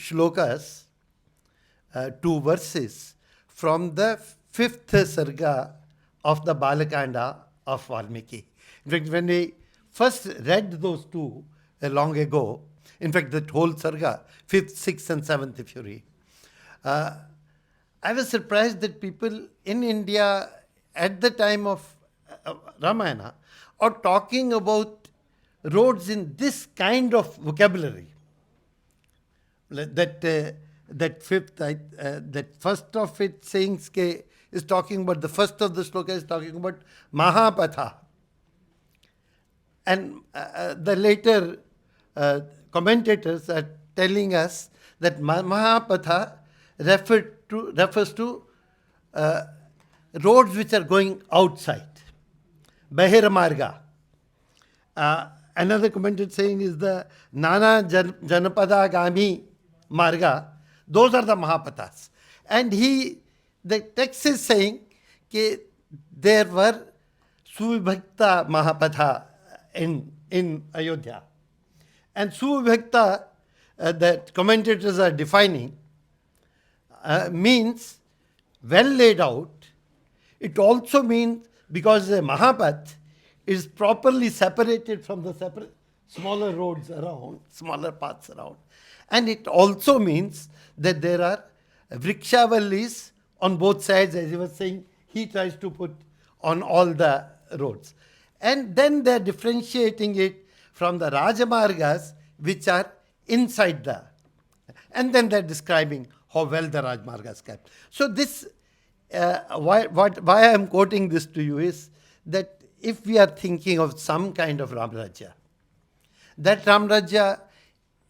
shlokas, 2 verses from the 5th Sarga of the Balakanda of Valmiki. In fact, when we first read those two long ago, in fact, that whole Sarga, 5th, 6th and 7th, if you read, I was surprised that people in India at the time of Ramayana are talking about roads in this kind of vocabulary. That fifth, that first of it sayings is talking about, the first of the shloka is talking about Mahapatha. And the later commentators are telling us that Mahapatha refers to roads which are going outside. Bahiramarga. Another commentator saying is the Nana Janapada Gami Marga. Those are the Mahapathas. And the text is saying that there were Suvibhakta Mahapatha in Ayodhya. And Suvibhakta, that commentators are defining, means well laid out. It also means because the Mahapath is properly separated from the smaller roads around, smaller paths around. And it also means that there are vrikshavallis on both sides, as he was saying, he tries to put on all the roads. And then they're differentiating it from the Rajamargas, which are inside the. And then they're describing how well the Rajamargas kept. So this, why I'm quoting this to you is that if we are thinking of some kind of Ram Rajya, that Ram Rajya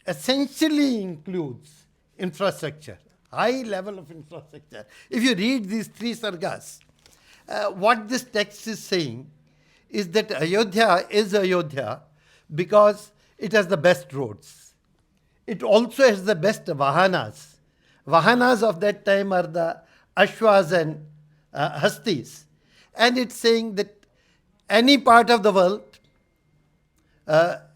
essentially includes infrastructure, high level of infrastructure. If you read these 3 sargas, what this text is saying is that Ayodhya is Ayodhya because it has the best roads. It also has the best vahanas. Vahanas of that time are the ashwas and hastis. And it's saying that any part of the world,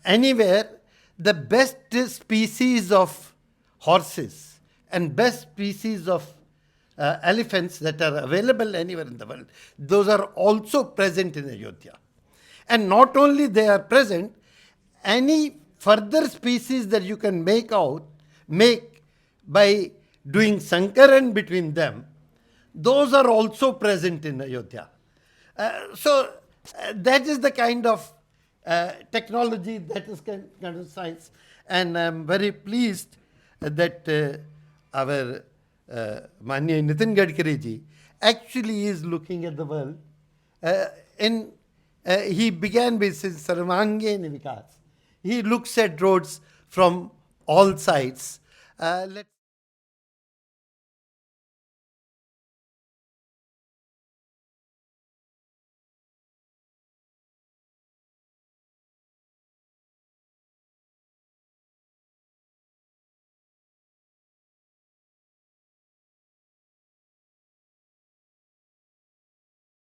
anywhere, the best species of horses and best species of elephants that are available anywhere in the world, those are also present in Ayodhya. And not only they are present, any further species that you can make by doing sankaran between them, those are also present in Ayodhya. So that is the kind of technology, that is kind of science. And I'm very pleased that our Manya Nitin Gadkari ji actually is looking at the world. He began with his Sarvange Vikas. He looks at roads from all sides. Let's